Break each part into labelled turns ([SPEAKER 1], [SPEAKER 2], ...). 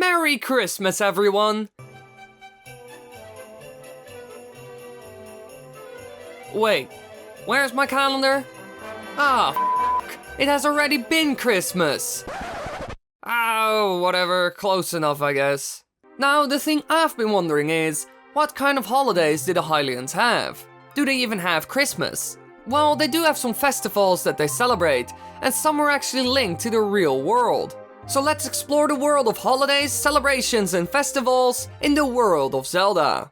[SPEAKER 1] Merry Christmas, everyone! Wait, where's my calendar? Ah, f***. It has already been Christmas! Oh, whatever, close enough, I guess. Now, the thing I've been wondering is, what kind of holidays do the Hylians have? Do they even have Christmas? Well, they do have some festivals that they celebrate, and some are actually linked to the real world. So let's explore the world of holidays, celebrations, and festivals in the world of Zelda.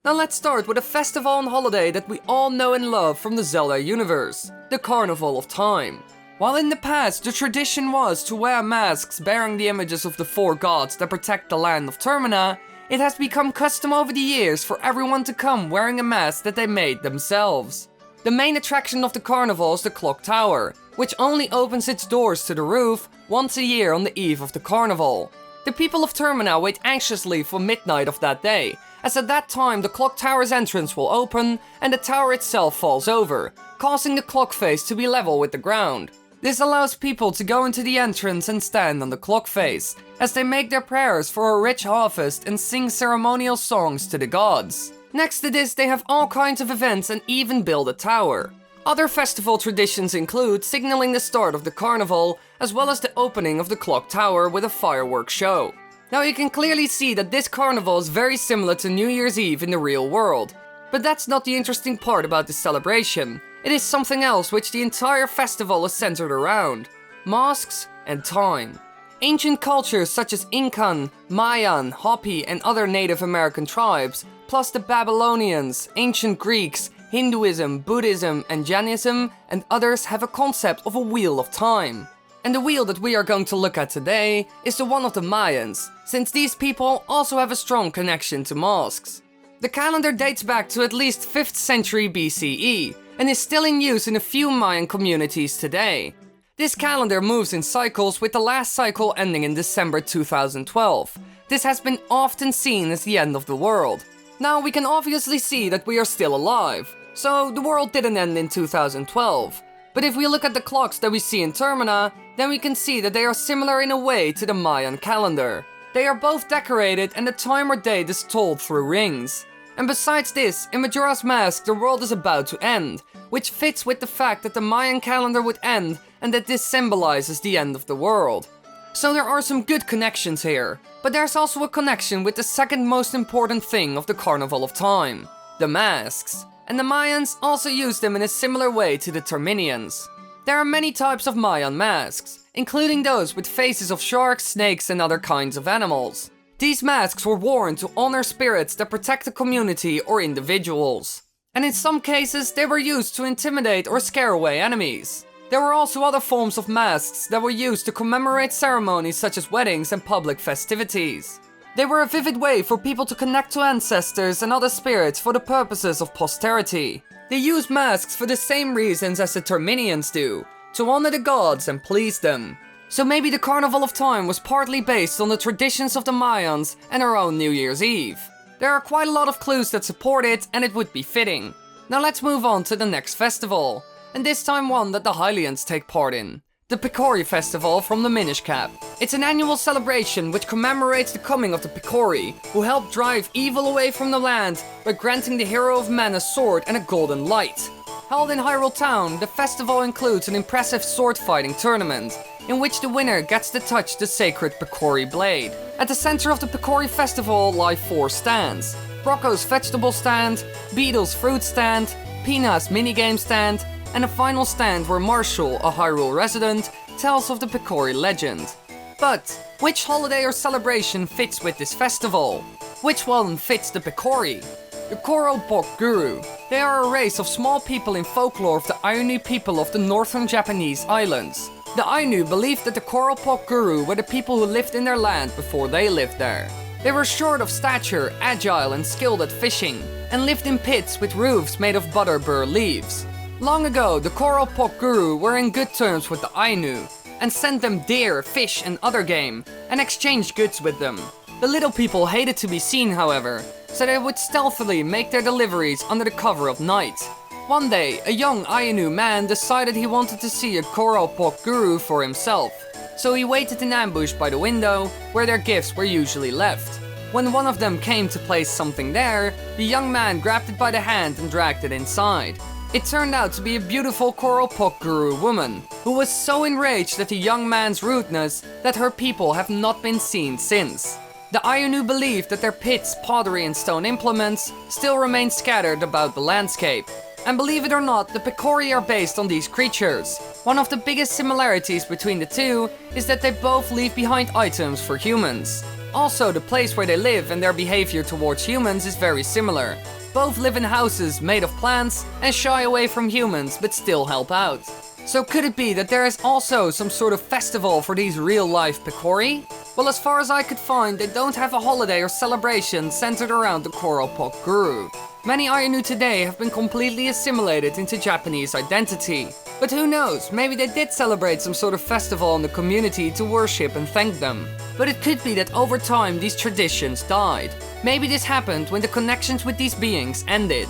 [SPEAKER 1] Now let's start with a festival and holiday that we all know and love from the Zelda universe, the Carnival of Time. While in the past the tradition was to wear masks bearing the images of the 4 gods that protect the land of Termina, it has become custom over the years for everyone to come wearing a mask that they made themselves. The main attraction of the carnival is the clock tower, which only opens its doors to the roof once a year on the eve of the carnival. The people of Termina wait anxiously for midnight of that day, as at that time the clock tower's entrance will open and the tower itself falls over, causing the clock face to be level with the ground. This allows people to go into the entrance and stand on the clock face, as they make their prayers for a rich harvest and sing ceremonial songs to the gods. Next to this, they have all kinds of events and even build a tower. Other festival traditions include signaling the start of the carnival, as well as the opening of the clock tower with a fireworks show. Now you can clearly see that this carnival is very similar to New Year's Eve in the real world. But that's not the interesting part about this celebration. It is something else which the entire festival is centered around: masks and time. Ancient cultures such as Incan, Mayan, Hopi and other Native American tribes, plus the Babylonians, ancient Greeks, Hinduism, Buddhism and Jainism and others have a concept of a wheel of time. And the wheel that we are going to look at today is the one of the Mayans, since these people also have a strong connection to masks. The calendar dates back to at least 5th century BCE, and is still in use in a few Mayan communities today. This calendar moves in cycles, with the last cycle ending in December 2012. This has been often seen as the end of the world. Now we can obviously see that we are still alive, so the world didn't end in 2012. But if we look at the clocks that we see in Termina, then we can see that they are similar in a way to the Mayan calendar. They are both decorated and the time or date is told through rings. And besides this, in Majora's Mask the world is about to end, which fits with the fact that the Mayan calendar would end and that this symbolizes the end of the world. So there are some good connections here, but there's also a connection with the second most important thing of the Carnival of Time: the masks. And the Mayans also use them in a similar way to the Terminians. There are many types of Mayan masks, including those with faces of sharks, snakes and other kinds of animals. These masks were worn to honor spirits that protect the community or individuals. And in some cases, they were used to intimidate or scare away enemies. There were also other forms of masks that were used to commemorate ceremonies such as weddings and public festivities. They were a vivid way for people to connect to ancestors and other spirits for the purposes of posterity. They used masks for the same reasons as the Terminians do, to honor the gods and please them. So maybe the Carnival of Time was partly based on the traditions of the Mayans and our own New Year's Eve. There are quite a lot of clues that support it, and it would be fitting. Now let's move on to the next festival, and this time one that the Hylians take part in. The Picori festival from the Minish Cap. It's an annual celebration which commemorates the coming of the Picori, who helped drive evil away from the land by granting the hero of men a sword and a golden light. Held in Hyrule Town, the festival includes an impressive sword fighting tournament, in which the winner gets to touch the sacred Picori blade. At the center of the Picori festival lie 4 stands: Brocco's vegetable stand, Beetle's fruit stand, Pina's minigame stand, and a final stand where Marshall, a Hyrule resident, tells of the Picori legend. But which holiday or celebration fits with this festival? Which one fits the Picori? The Koropok Guru. They are a race of small people in folklore of the Ainu people of the northern Japanese islands. The Ainu believed that the Koropok Guru were the people who lived in their land before they lived there. They were short of stature, agile and skilled at fishing, and lived in pits with roofs made of butterbur leaves. Long ago, the Koropok Guru were in good terms with the Ainu, and sent them deer, fish and other game, and exchanged goods with them. The little people hated to be seen, however, so they would stealthily make their deliveries under the cover of night. One day, a young Ainu man decided he wanted to see a coral pot guru for himself, so he waited in ambush by the window where their gifts were usually left. When one of them came to place something there, the young man grabbed it by the hand and dragged it inside. It turned out to be a beautiful coral pot guru woman, who was so enraged at the young man's rudeness that her people have not been seen since. The Ainu believe that their pits, pottery and stone implements still remain scattered about the landscape. And believe it or not, the Picori are based on these creatures. One of the biggest similarities between the two is that they both leave behind items for humans. Also, the place where they live and their behavior towards humans is very similar. Both live in houses made of plants and shy away from humans but still help out. So could it be that there is also some sort of festival for these real-life Picori? Well, as far as I could find, they don't have a holiday or celebration centered around the coral pot guru. Many Ainu today have been completely assimilated into Japanese identity. But who knows, maybe they did celebrate some sort of festival in the community to worship and thank them. But it could be that over time these traditions died. Maybe this happened when the connections with these beings ended.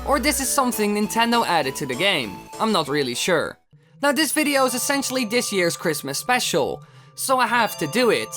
[SPEAKER 1] Or this is something Nintendo added to the game. I'm not really sure. Now this video is essentially this year's Christmas special, so I have to do it.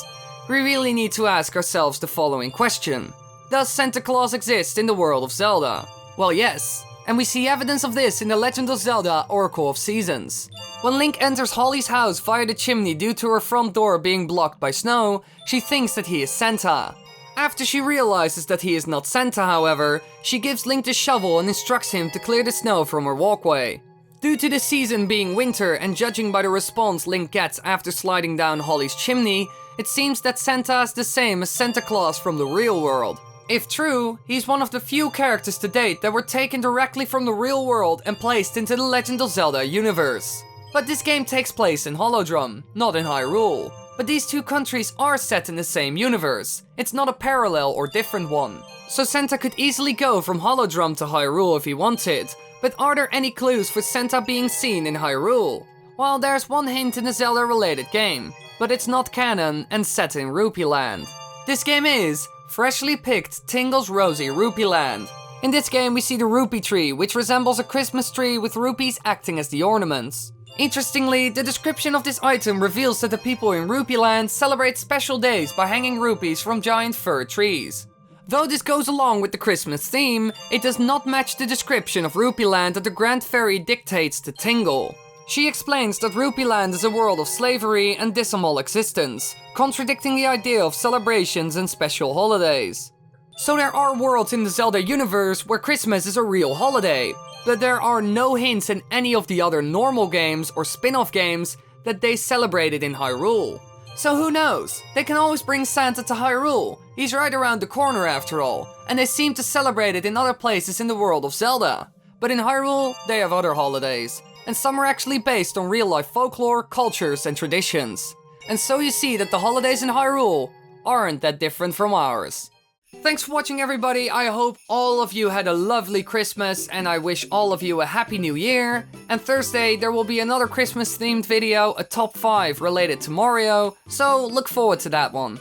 [SPEAKER 1] We really need to ask ourselves the following question. Does Santa Claus exist in the world of Zelda? Well, yes. And we see evidence of this in The Legend of Zelda: Oracle of Seasons. When Link enters Holly's house via the chimney due to her front door being blocked by snow, she thinks that he is Santa. After she realizes that he is not Santa, however, she gives Link the shovel and instructs him to clear the snow from her walkway. Due to the season being winter and judging by the response Link gets after sliding down Holly's chimney, it seems that Santa is the same as Santa Claus from the real world. If true, he's one of the few characters to date that were taken directly from the real world and placed into the Legend of Zelda universe. But this game takes place in Holodrum, not in Hyrule. But these two countries are set in the same universe. It's not a parallel or different one. So Santa could easily go from Holodrum to Hyrule if he wanted. But are there any clues for Santa being seen in Hyrule? Well, there's one hint in the Zelda-related game, but it's not canon and set in Rupee Land. This game is Freshly Picked Tingle's Rosy Rupee Land. In this game we see the rupee tree, which resembles a Christmas tree with rupees acting as the ornaments. Interestingly, the description of this item reveals that the people in Rupee Land celebrate special days by hanging rupees from giant fir trees. Though this goes along with the Christmas theme, it does not match the description of Rupee Land that the Grand Fairy dictates to Tingle. She explains that Rupee Land is a world of slavery and dismal existence, contradicting the idea of celebrations and special holidays. So there are worlds in the Zelda universe where Christmas is a real holiday, but there are no hints in any of the other normal games or spin-off games that they celebrated in Hyrule. So who knows? They can always bring Santa to Hyrule. He's right around the corner after all, and they seem to celebrate it in other places in the world of Zelda. But in Hyrule, they have other holidays, and some are actually based on real-life folklore, cultures, and traditions. And so you see that the holidays in Hyrule aren't that different from ours. Thanks for watching, everybody. I hope all of you had a lovely Christmas, and I wish all of you a happy new year. And Thursday there will be another Christmas themed video, a top 5 related to Mario, so look forward to that one.